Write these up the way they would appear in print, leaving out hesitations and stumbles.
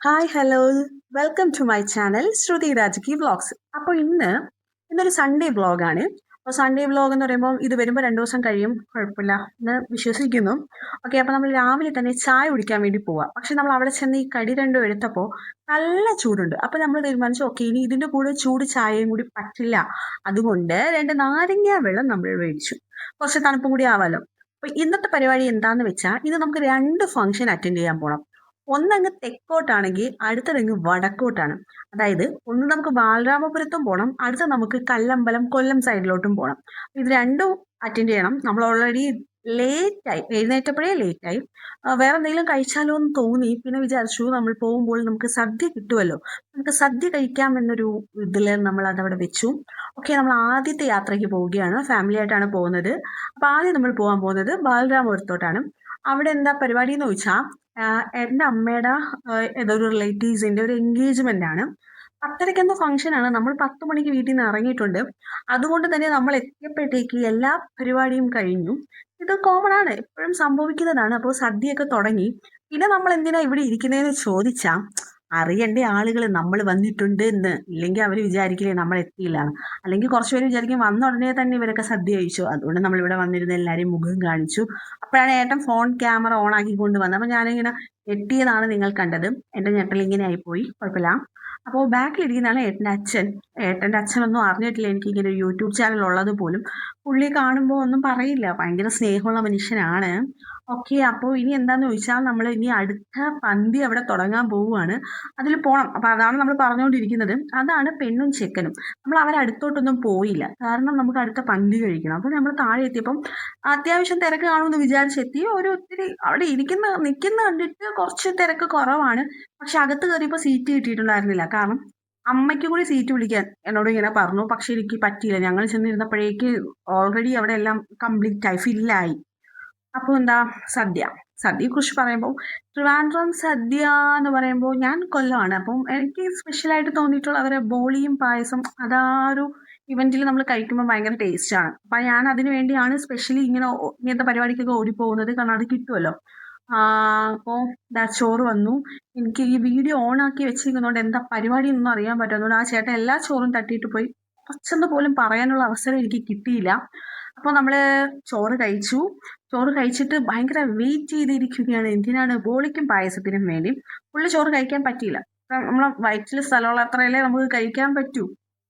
Hi hello welcome to my channel Shruti രാജകി vlogs. അപ്പോൾ ഇന്നൊരു സൺഡേ വ്ളോഗാണ്. അപ്പോൾ സൺഡേ വ്ളോഗ് എന്ന് പറയുമ്പോൾ ഇത് വരുമ്പോൾ 2 ദിവസം കഴിയും, കുഴപ്പമില്ല എന്ന് വിശ്വസിക്കുന്നു. ഓക്കെ, അപ്പോൾ നമ്മൾ രാവിലെ തന്നെ ചായ കുടിക്കാൻ വേണ്ടി പോവാം. പക്ഷെ നമ്മൾ അവിടെ ചെന്ന് ഈ കടി രണ്ടും എടുത്തപ്പോൾ നല്ല ചൂടുണ്ട്. അപ്പോൾ നമ്മൾ തീരുമാനിച്ചു, ഓക്കെ, ഇനി ഇതിൻ്റെ കൂടെ ചൂട് ചായയും കൂടി പറ്റില്ല. അതുകൊണ്ട് 2 നാരങ്ങ വെള്ളം നമ്മൾ മേടിച്ചു. കുറച്ച് തണുപ്പും കൂടി ആവാലോ. അപ്പോൾ ഇന്നത്തെ പരിപാടി എന്താണെന്ന് വെച്ചാൽ, ഇത് നമുക്ക് 2 ഫംഗ്ഷൻ അറ്റൻഡ് ചെയ്യാൻ പോകണം. ഒന്നങ്ങ് തെക്കോട്ടാണെങ്കിൽ അടുത്തതങ്ങ് വടക്കോട്ടാണ്. അതായത് ഒന്ന് നമുക്ക് ബാലരാമപുരത്തും പോകണം, അടുത്ത നമുക്ക് കല്ലമ്പലം കൊല്ലം സൈഡിലോട്ടും പോകണം. ഇത് രണ്ടും അറ്റൻഡ് ചെയ്യണം. നമ്മൾ ഓൾറെഡി ലേറ്റായി, എഴുന്നേറ്റപ്പോഴേ ലേറ്റായി. വേറെ എന്തെങ്കിലും കഴിച്ചാലോ എന്ന് തോന്നി. പിന്നെ വിചാരിച്ചു നമ്മൾ പോകുമ്പോൾ നമുക്ക് സദ്യ കിട്ടുമല്ലോ, നമുക്ക് സദ്യ കഴിക്കാം എന്നൊരു ഇതിൽ നമ്മൾ അതവിടെ വെച്ചു. ഓക്കെ, നമ്മൾ ആദ്യത്തെ യാത്രയ്ക്ക് പോവുകയാണ്. ഫാമിലി ആയിട്ടാണ് പോകുന്നത്. അപ്പോൾ ആദ്യം നമ്മൾ പോകാൻ പോകുന്നത് ബാലരാമപുരത്തോട്ടാണ്. അവിടെ എന്താ പരിപാടി എന്ന് ചോദിച്ചാൽ, എൻ്റെ അമ്മയുടെ ഏതോ ഒരു റിലേറ്റീവ്സിൻ്റെ ഒരു എൻഗേജ്മെൻ്റ് ആണ്. 10:30 ഫംഗ്ഷൻ ആണ്. നമ്മൾ 10 മണിക്ക് വീട്ടിൽ നിന്ന് ഇറങ്ങിയിട്ടുണ്ട്. അതുകൊണ്ട് തന്നെ നമ്മൾ എത്തിയപ്പോഴത്തേക്ക് എല്ലാ പരിപാടിയും കഴിഞ്ഞു. ഇത് കോമൺ ആണ്, എപ്പോഴും സംഭവിക്കുന്നതാണ്. അപ്പോൾ സദ്യയൊക്കെ തുടങ്ങി. പിന്നെ നമ്മൾ എന്തിനാ ഇവിടെ ഇരിക്കുന്നതെന്ന് ചോദിച്ചാൽ, അറിയണ്ട ആളുകൾ നമ്മൾ വന്നിട്ടുണ്ട് എന്ന്. ഇല്ലെങ്കിൽ അവർ വിചാരിക്കില്ലേ നമ്മൾ എത്തിയില്ലാണ്. അല്ലെങ്കിൽ കുറച്ച് പേര് വിചാരിക്കും വന്ന ഉടനെ തന്നെ ഇവരൊക്കെ സദ്യ കഴിച്ചു. അതുകൊണ്ട് നമ്മളിവിടെ വന്നിരുന്ന എല്ലാവരെയും മുഖം കാണിച്ചു. അപ്പോഴാണ് ഏട്ടൻ ഫോൺ ക്യാമറ ഓൺ ആക്കിക്കൊണ്ട് വന്നത്. അപ്പോൾ ഞാനിങ്ങനെ ഞെട്ടിയതാണ് നിങ്ങൾ കണ്ടത്. എൻ്റെ ഞെട്ടൽ ഇങ്ങനെ ആയിപ്പോയി, കുഴപ്പമില്ല. അപ്പോൾ ബാക്കിലിരിക്കുന്നതാണ് ഏട്ടൻ്റെ അച്ഛൻ. ഏട്ടൻ്റെ അച്ഛനൊന്നും അറിഞ്ഞിട്ടില്ല എനിക്കിങ്ങനെ ഒരു യൂട്യൂബ് ചാനൽ ഉള്ളത് പോലും. പുള്ളി കാണുമ്പോൾ ഒന്നും പറയില്ല, ഭയങ്കര സ്നേഹമുള്ള മനുഷ്യനാണ്. ഓക്കെ, അപ്പോൾ ഇനി എന്താണെന്ന് ചോദിച്ചാൽ, നമ്മൾ ഇനി അടുത്ത പന്തി അവിടെ തുടങ്ങാൻ പോവുകയാണ്. അതിൽ പോകണം. അപ്പോൾ അതാണ് നമ്മൾ പറഞ്ഞുകൊണ്ടിരിക്കുന്നത്. അതാണ് പെണ്ണും ചെക്കനും. നമ്മൾ അവരടുത്തോട്ടൊന്നും പോയില്ല, കാരണം നമുക്ക് അടുത്ത പന്തി കഴിക്കണം. അപ്പോൾ നമ്മൾ താഴെ എത്തിയപ്പം അത്യാവശ്യം തിരക്ക് കാണുമെന്ന് വിചാരിച്ചെത്തി. ഒത്തിരി അവിടെ നിൽക്കുന്ന കണ്ടിട്ട് കുറച്ച് തിരക്ക് കുറവാണ്. പക്ഷെ അകത്ത് കയറിയപ്പോൾ സീറ്റ് കിട്ടിയിട്ടുണ്ടായിരുന്നില്ല. കാരണം അമ്മയ്ക്ക് കൂടി സീറ്റ് വിളിക്കാൻ എന്നോട് ഇങ്ങനെ പറഞ്ഞു. പക്ഷെ എനിക്ക് പറ്റിയില്ല. ഞങ്ങൾ ചെന്നിരുന്നപ്പോഴേക്ക് ഓൾറെഡി അവിടെ എല്ലാം കംപ്ലീറ്റ് ആയി, ഫില്ലായി. അപ്പോൾ എന്താ, സദ്യയെക്കുറിച്ച് പറയുമ്പോൾ, ട്രിവാൻഡ്രം സദ്യ എന്ന് പറയുമ്പോൾ, ഞാൻ കൊല്ലമാണ്. അപ്പം എനിക്ക് സ്പെഷ്യലായിട്ട് തോന്നിയിട്ടുള്ള അവരെ ബോളിയും പായസം, അതാ ഒരു ഇവൻറ്റിൽ നമ്മൾ കഴിക്കുമ്പോൾ ഭയങ്കര ടേസ്റ്റാണ്. അപ്പം ഞാൻ അതിന് വേണ്ടിയാണ് സ്പെഷ്യലി ഇങ്ങനത്തെ പരിപാടിക്കൊക്കെ ഓടിപ്പോകുന്നത്, കാരണം അത് കിട്ടുമല്ലോ. അപ്പോൾ ചോറ് വന്നു. എനിക്ക് ഈ വീഡിയോ ഓൺ ആക്കി വെച്ചിരിക്കുന്നതുകൊണ്ട് എന്താ പരിപാടി എന്നൊന്നും അറിയാൻ പറ്റുന്നതുകൊണ്ട് ആ ചേട്ടൻ എല്ലാ ചോറും തട്ടിയിട്ട് പോയി. കുറച്ചെന്ന് പോലും പറയാനുള്ള അവസരം എനിക്ക് കിട്ടിയില്ല. അപ്പോൾ നമ്മൾ ചോറ് കഴിച്ചു. ചോറ് കഴിച്ചിട്ട് ഭയങ്കര വെയിറ്റ് ചെയ്തിരിക്കുകയാണ്. എന്തിനാണ്? ബോളിക്കും പായസത്തിനും വേണ്ടി. ഫുള്ള് ചോറ് കഴിക്കാൻ പറ്റിയില്ല. നമ്മളെ വയറ്റിൽ സ്ഥലമുള്ള അത്രയല്ലേ നമുക്ക് കഴിക്കാൻ പറ്റൂ.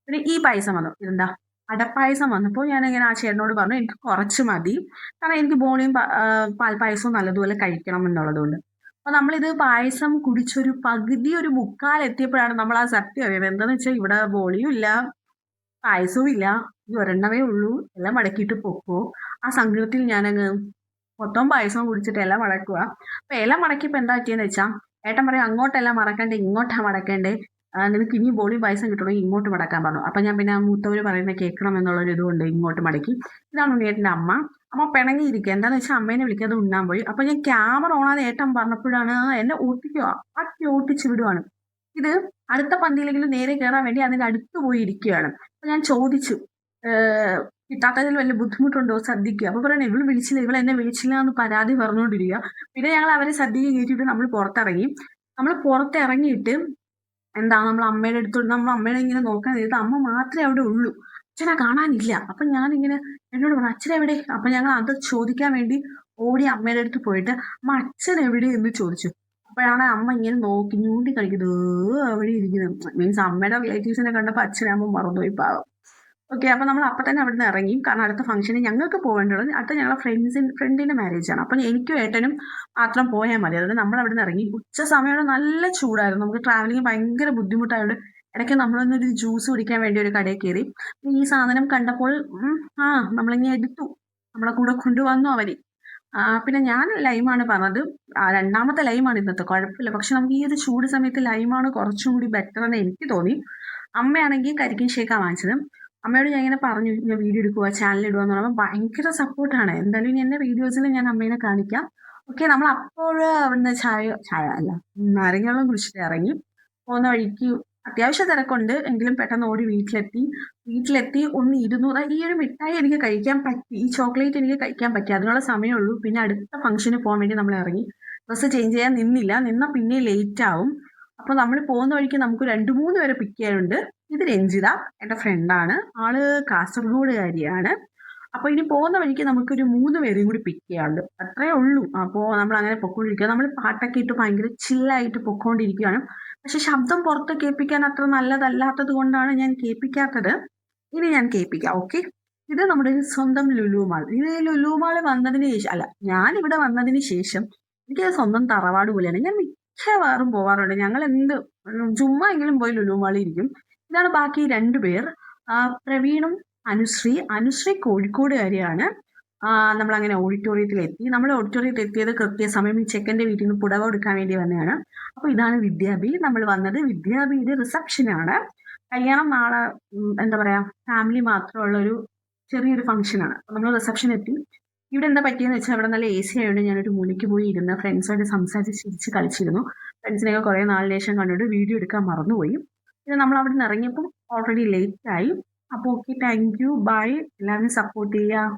പിന്നെ ഈ പായസം വന്നു. ഇതെന്താ, അടപ്പായസം വന്നപ്പോൾ ഞാനിങ്ങനെ ആ ചേട്ടനോട് പറഞ്ഞു എനിക്ക് കുറച്ച് മതി, കാരണം എനിക്ക് ബോളിയും പാൽപ്പായസവും നല്ലതുപോലെ കഴിക്കണം എന്നുള്ളതുകൊണ്ട്. അപ്പോൾ നമ്മളിത് പായസം കുടിച്ചൊരു പകുതി ഒരു മുക്കാലെത്തിയപ്പോഴാണ് നമ്മൾ ആ സത്യം അറിയുന്നത്. എന്താണെന്ന് വെച്ചാൽ ഇവിടെ ബോളിയും ഇല്ല, പായസവും ഇല്ല, ഈ ഒരെണ്ണമേ ഉള്ളൂ. എല്ലാം മടക്കിയിട്ട് പൊക്കോ. ആ സങ്കടത്തിൽ ഞാനങ്ങ് മൊത്തം പായസം കുടിച്ചിട്ട് എല്ലാം മടക്കുക. അപ്പോൾ എല്ലാം മടക്കിയപ്പോൾ എന്താ പറ്റിയെന്ന് വെച്ചാൽ, ഏട്ടൻ പറയും അങ്ങോട്ടെല്ലാം മടക്കണ്ടേ, ഇങ്ങോട്ടാണ് മടക്കേണ്ടേ, നിനക്ക് ഇനി ബോളിയും പായസം കിട്ടണമെങ്കിൽ ഇങ്ങോട്ട് മടക്കാൻ പറഞ്ഞു. അപ്പം ഞാൻ പിന്നെ മൂത്തവർ പറയുന്നത് കേൾക്കണം എന്നുള്ളൊരു ഇതുകൊണ്ട് ഇങ്ങോട്ട് മടക്കി. ഇതാണ് ഉണ്ണിയേട്ടൻ്റെ അമ്മ. അമ്മ പിണങ്ങിയിരിക്കുക. എന്താണെന്ന് വെച്ചാൽ അമ്മേനെ വിളിക്കാതെ ഉണ്ണാൻ പോയി. അപ്പം ഞാൻ ക്യാമറ ഓണാന്ന് ഏട്ടൻ പറഞ്ഞപ്പോഴാണ് എന്നെ ഓട്ടിക്കുക, ഓട്ടിച്ച് വിടുവാണ്. ഇത് അടുത്ത പന്തിയിലെങ്കിലും നേരെ കയറാൻ വേണ്ടി അതിൻ്റെ അടുത്ത് പോയി ഇരിക്കുകയാണ്. അപ്പം ഞാൻ ചോദിച്ചു, കിട്ടാത്തതിൽ വല്ല ബുദ്ധിമുട്ടുണ്ടോ സദ്യക്ക്? അപ്പോൾ പറയണേ ഇവൾ വിളിച്ചില്ല, ഇവൾ എന്നെ വിളിച്ചില്ല എന്ന് പരാതി പറഞ്ഞുകൊണ്ടിരിക്കുക. പിന്നെ ഞങ്ങൾ അവരെ സദ്യക്ക് കയറ്റിയിട്ട് നമ്മൾ പുറത്തിറങ്ങി. നമ്മൾ പുറത്തിറങ്ങിയിട്ട് എന്താ, നമ്മൾ അമ്മയുടെ അടുത്തോട്ട് നമ്മൾ അമ്മയുടെ ഇങ്ങനെ നോക്കാൻ നേരത്ത് അമ്മ മാത്രമേ അവിടെ ഉള്ളൂ, അച്ഛനെ കാണാനില്ല. അപ്പം ഞാനിങ്ങനെ എന്നോട് പറഞ്ഞു അച്ഛൻ എവിടെ? അപ്പം ഞങ്ങൾ അത് ചോദിക്കാൻ വേണ്ടി ഓടി അമ്മയുടെ അടുത്ത് പോയിട്ട് അമ്മ അച്ഛൻ എവിടെ എന്ന് ചോദിച്ചു. അപ്പോഴാണ് അമ്മ ഇങ്ങനെ നോക്കി ഞൂണ്ടി കളിക്കുന്നത്, അവിടെ ഇരിക്കുന്നത്. മീൻസ് അമ്മയുടെ റിലേറ്റീവ്സിനെ കണ്ടപ്പോൾ അച്ഛനെ അമ്മ മറന്നുപോയി, പാവം. ഓക്കെ, അപ്പോൾ നമ്മൾ അപ്പം തന്നെ അവിടെ നിന്ന് ഇറങ്ങി. കാരണം അടുത്ത ഫംഗ്ഷന് ഞങ്ങൾക്ക് പോകേണ്ടത്, അടുത്ത ഞങ്ങളുടെ ഫ്രണ്ടിൻ്റെ മാരേജാണ്. അപ്പം എനിക്കും ഏട്ടനും മാത്രം പോയാൽ മതി. അതായത് നമ്മൾ അവിടെ നിന്ന് ഇറങ്ങി. ഉച്ച സമയമാണ്, നല്ല ചൂടായിരുന്നു. നമുക്ക് ട്രാവലിങ് ഭയങ്കര ബുദ്ധിമുട്ടായതുകൊണ്ട് ഇടയ്ക്ക് നമ്മളൊന്നൊരു ജ്യൂസ് കുടിക്കാൻ വേണ്ടി ഒരു കടയിൽ കയറി. ഈ സാധനം കണ്ടപ്പോൾ നമ്മളിങ്ങനെ എടുത്തു, നമ്മളെ കൂടെ കൊണ്ടുവന്നു അവര്. പിന്നെ ഞാൻ ലൈമാണ് പറഞ്ഞത്. രണ്ടാമത്തെ ലൈമാണ് ഇന്നത്തെ, കുഴപ്പമില്ല. പക്ഷെ നമുക്ക് ഈ ഒരു ചൂട് സമയത്ത് ലൈമാണ് കുറച്ചും കൂടി ബെറ്റർ എന്ന് എനിക്ക് തോന്നി. അമ്മയാണെങ്കിൽ കരിക്കിൻ ഷേക്കാണ് വാങ്ങിച്ചത്. അമ്മയോട് ഞാൻ ഇങ്ങനെ പറഞ്ഞു ഞാൻ വീഡിയോ എടുക്കുക, ചാനൽ ഇടുക എന്ന് പറയുമ്പോൾ ഭയങ്കര സപ്പോർട്ടാണ്. എന്തായാലും ഇനി എൻ്റെ വീഡിയോസിൽ ഞാൻ അമ്മേനെ കാണിക്കാം. ഓക്കെ, നമ്മൾ അപ്പോൾ അവിടുന്ന് ചായ അല്ല നാരങ്ങ വെള്ളം കുടിച്ചിട്ട് ഇറങ്ങി. പോകുന്ന വഴിക്ക് അത്യാവശ്യം തിരക്കുണ്ട്, എങ്കിലും പെട്ടെന്ന് ഓടി വീട്ടിലെത്തി ഒന്ന് ഇരുന്നു. ഈ ഒരു മിഠായി എനിക്ക് കഴിക്കാൻ പറ്റി, ഈ ചോക്ലേറ്റ് എനിക്ക് കഴിക്കാൻ പറ്റി, അതിനുള്ള സമയമുള്ളൂ. പിന്നെ അടുത്ത ഫംഗ്ഷന് പോകാൻ വേണ്ടി നമ്മൾ ഇറങ്ങി. ഡ്രസ്സ് ചേഞ്ച് ചെയ്യാൻ നിന്നില്ല, പിന്നെ ലേറ്റ് ആവും. അപ്പോൾ നമ്മൾ പോകുന്ന വഴിക്ക് നമുക്ക് 2-3 പേരെ പിക്ക് ചെയ്യാനുണ്ട്. ഇത് രഞ്ജിത, എൻ്റെ ഫ്രണ്ടാണ്. ആള് കാസർഗോഡുകാരിയാണ്. അപ്പോൾ ഇനി പോകുന്ന വഴിക്ക് നമുക്കൊരു 3 പേരെയും കൂടി പിക്ക് ചെയ്യാനുണ്ട്. അത്രേ ഉള്ളൂ. അപ്പോൾ നമ്മൾ അങ്ങനെ പൊക്കോണ്ടിരിക്കുക. നമ്മൾ പാട്ടൊക്കെ ഇട്ട് ഭയങ്കര ചില്ലായിട്ട് പൊക്കോണ്ടിരിക്കുകയാണ്. പക്ഷെ ശബ്ദം പുറത്ത് കേൾപ്പിക്കാൻ അത്ര നല്ലതല്ലാത്തത് കൊണ്ടാണ് ഞാൻ കേൾപ്പിക്കാത്തത്. ഇനി ഞാൻ കേൾപ്പിക്കാം. ഓക്കെ. ഇത് നമ്മുടെ സ്വന്തം ലുലു മാൾ. ഇത് ലുലു മാൾ വന്നതിന് ശേഷം അല്ല, ഞാൻ ഇവിടെ വന്നതിന് ശേഷം എനിക്കത് സ്വന്തം തറവാട് പോലെയാണ്. ഞാൻ മിക്കവാറും പോവാറുണ്ട്. ഞങ്ങൾ ചുമ്മാ എങ്കിലും പോയി ലുലു മാളിൽ ഇരിക്കും. ഇതാണ് ബാക്കി 2 പേർ. പ്രവീണും അനുശ്രീ കോഴിക്കോടുകാരിയാണ്. നമ്മളങ്ങനെ ഓഡിറ്റോറിയത്തിൽ എത്തി. നമ്മൾ ഓഡിറ്റോറിയത്തിൽ എത്തിയത് കൃത്യസമയം ഈ ചെക്കൻ്റെ വീട്ടിൽ നിന്ന് പുടവ എടുക്കാൻ വേണ്ടി വന്നതാണ്. അപ്പോൾ ഇതാണ് വിദ്യാബി. നമ്മൾ വന്നത് വിദ്യാബിയുടെ റിസപ്ഷനാണ്. കല്യാണം നാളെ എന്താ പറയുക, ഫാമിലി മാത്രമുള്ളൊരു ചെറിയൊരു ഫംഗ്ഷനാണ്. അപ്പോൾ നമ്മൾ റിസപ്ഷൻ എത്തി. ഇവിടെ എന്താ പറ്റിയെന്ന് വെച്ചാൽ അവിടെ നല്ല AC ആയതുകൊണ്ട് ഞാനൊരു മൂലയ്ക്ക് പോയി ഇരുന്ന് ഫ്രണ്ട്സായിട്ട് സംസാരിച്ച് ചിരിച്ച് കളിച്ചിരുന്നു. ഫ്രണ്ട്സിനെയൊക്കെ കുറേ നാളിന് ശേഷം കണ്ടിട്ട് വീഡിയോ എടുക്കാൻ മറന്നുപോയി. പിന്നെ നമ്മൾ അവിടെ നിന്ന് ഇറങ്ങിയപ്പോൾ ഓൾറെഡി ലേറ്റ് ആയി. അപ്പോൾ ഓക്കെ, താങ്ക് യു, ബൈ. എല്ലാവരും സപ്പോർട്ട് ചെയ്യുക.